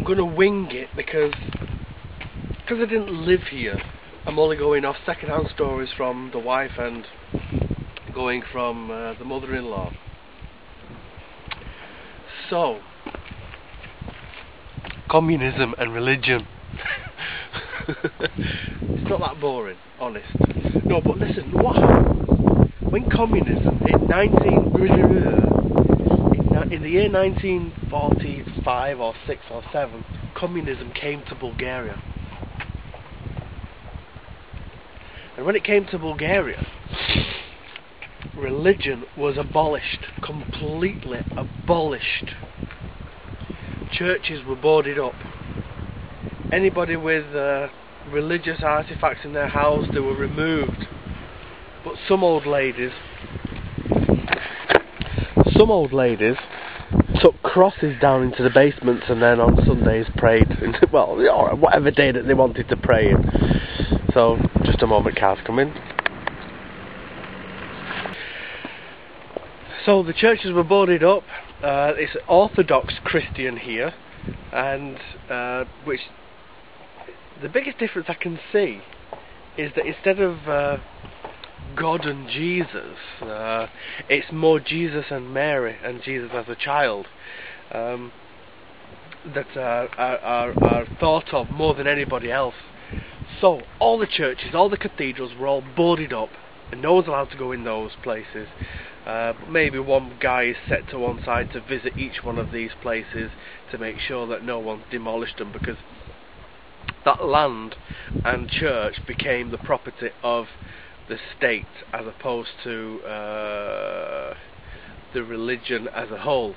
going to wing it because I didn't live here. I'm only going off second-hand stories from the wife and going from the mother-in-law. So, communism and religion. It's not that boring, honest. No, but listen, what happened when communism in the year 1945 or 6 or 7, communism came to Bulgaria. And when it came to Bulgaria, religion was abolished, completely abolished. Churches were boarded up. Anybody with religious artifacts in their house, they were removed. But some old ladies took crosses down into the basements and then on Sundays prayed, well, or whatever day that they wanted to pray in. So, just a moment, cars come in. So the churches were boarded up. It's Orthodox Christian here, and which the biggest difference I can see is that instead of God and Jesus, it's more Jesus and Mary and Jesus as a child that are thought of more than anybody else. So all the churches, all the cathedrals were all boarded up, and no one's allowed to go in those places. Maybe one guy is set to one side to visit each one of these places to make sure that no one's demolished them, because that land and church became the property of the state as opposed to the religion as a whole.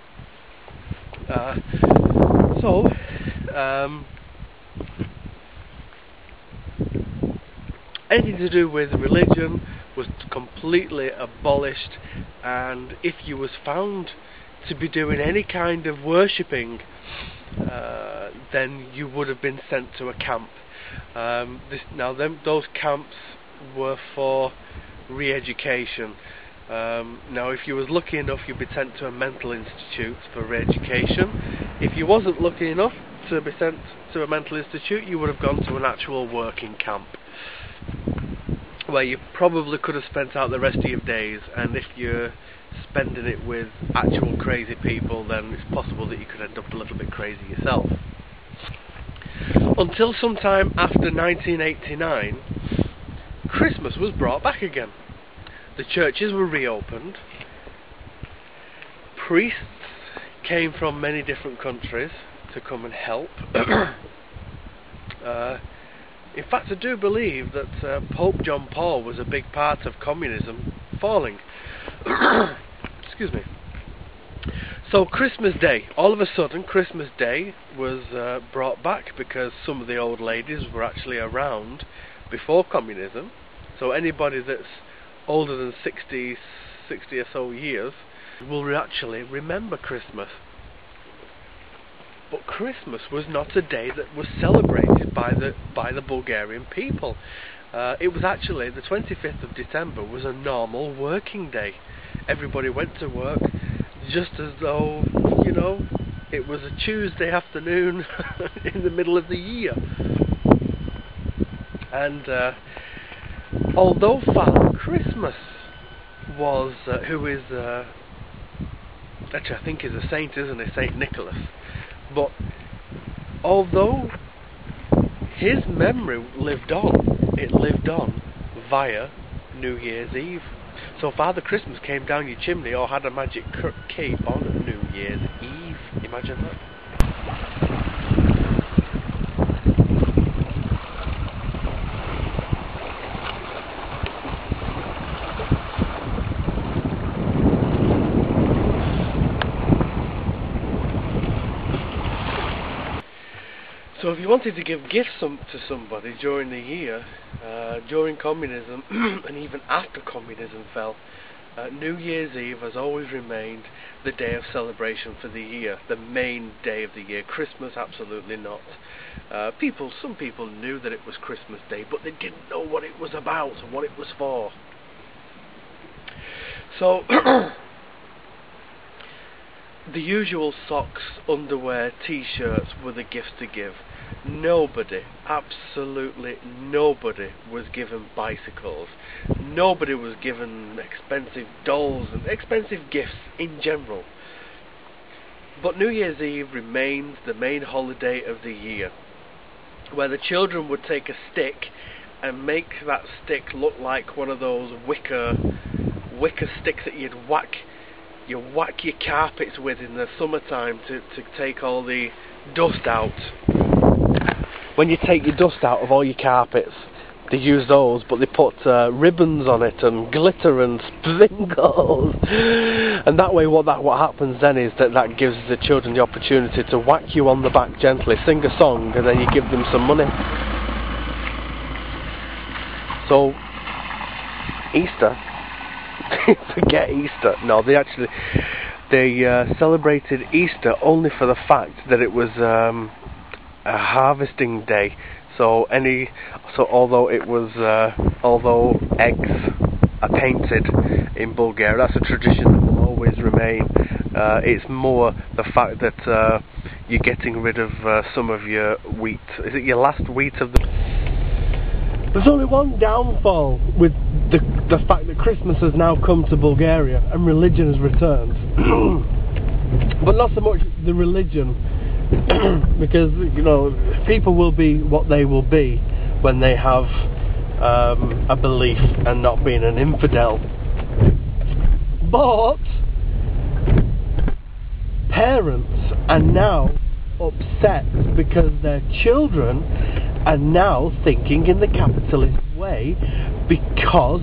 Anything to do with religion was completely abolished, and if you was found to be doing any kind of worshipping, then you would have been sent to a camp. Those camps were for re-education. Now if you was lucky enough, you'd be sent to a mental institute for re-education. If you wasn't lucky enough to be sent to a mental institute, you would have gone to an actual working camp, where you probably could have spent out the rest of your days. And if you're spending it with actual crazy people, then it's possible that you could end up a little bit crazy yourself. Until sometime after 1989, Christmas was brought back again. The churches were reopened. Priests came from many different countries to come and help. In fact, I do believe that Pope John Paul was a big part of communism falling. Excuse me. So Christmas Day, all of a sudden Christmas Day was brought back because some of the old ladies were actually around before communism. So anybody that's older than 60 or so years will actually remember Christmas. But Christmas was not a day that was celebrated by the Bulgarian people. It was actually the 25th of December was a normal working day. Everybody went to work just as though, you know, it was a Tuesday afternoon in the middle of the year. And although Father Christmas was, who is, actually I think is a saint, isn't he? Saint Nicholas. But although his memory lived on, it lived on via New Year's Eve. So Father Christmas came down your chimney or had a magic key on New Year's Eve. Imagine that. So if you wanted to give gifts to somebody during the year, during communism and even after communism fell, New Year's Eve has always remained the day of celebration for the year, the main day of the year. Christmas, absolutely not. Some people knew that it was Christmas Day, but they didn't know what it was about and what it was for. So the usual socks, underwear, t-shirts were the gifts to give. Nobody, absolutely nobody, was given bicycles. Nobody was given expensive dolls and expensive gifts in general. But New Year's Eve remains the main holiday of the year, where the children would take a stick and make that stick look like one of those wicker sticks that you whack your carpets with in the summertime to take all the dust out. When you take your dust out of all your carpets, they use those, but they put ribbons on it and glitter and sprinkles, and that way what happens then is that gives the children the opportunity to whack you on the back gently, sing a song, and then you give them some money. So Easter, forget Easter. No, they celebrated Easter only for the fact that it was a harvesting day. So although eggs are painted in Bulgaria, that's a tradition that will always remain. It's more the fact that you're getting rid of some of your wheat. Is it your last wheat of the... There's only one downfall with the fact that Christmas has now come to Bulgaria and religion has returned. But not so much the religion, because, you know, people will be what they will be when they have a belief and not being an infidel. But parents are now upset because their children are now thinking in the capitalist way, because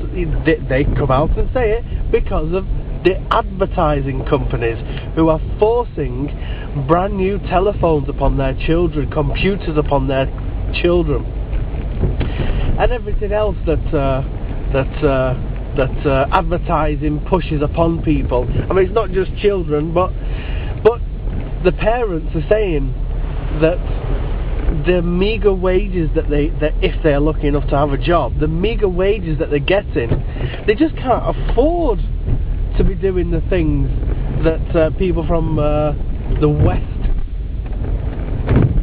they come out and say it, because of the advertising companies who are forcing brand new telephones upon their children, computers upon their children, and everything else that advertising pushes upon people. I mean, it's not just children, but the parents are saying that the meagre wages that if they're lucky enough to have a job, the meagre wages that they're getting, they just can't afford to be doing the things that people from the West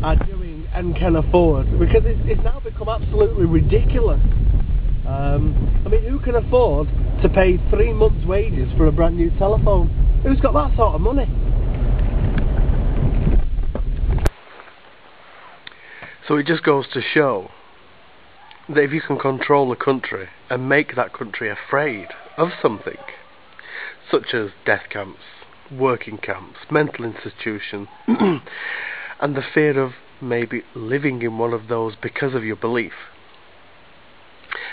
are doing and can afford, because it's now become absolutely ridiculous. I mean, who can afford to pay 3 months' wages for a brand new telephone? Who's got that sort of money? So it just goes to show that if you can control a country and make that country afraid of something, such as death camps, working camps, mental institutions, and the fear of maybe living in one of those because of your belief,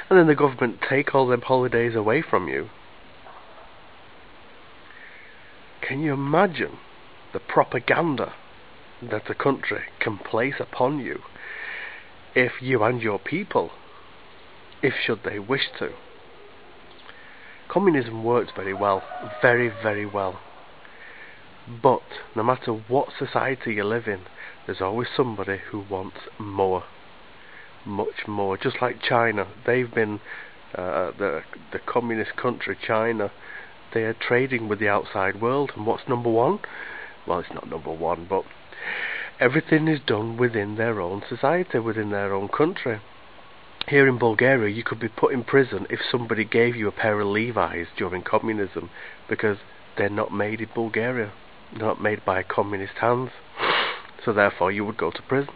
and then the government take all them holidays away from you, can you imagine the propaganda that a country can place upon you if you and your people, if should they wish to? Communism works very well, very, very well. But no matter what society you live in, there's always somebody who wants more, much more. Just like China, they've been the communist country, China. They are trading with the outside world, and what's number one? Well, it's not number one, but everything is done within their own society, within their own country. Here in Bulgaria, you could be put in prison if somebody gave you a pair of Levi's during communism, because they're not made in Bulgaria. They're not made by communist hands. So therefore you would go to prison.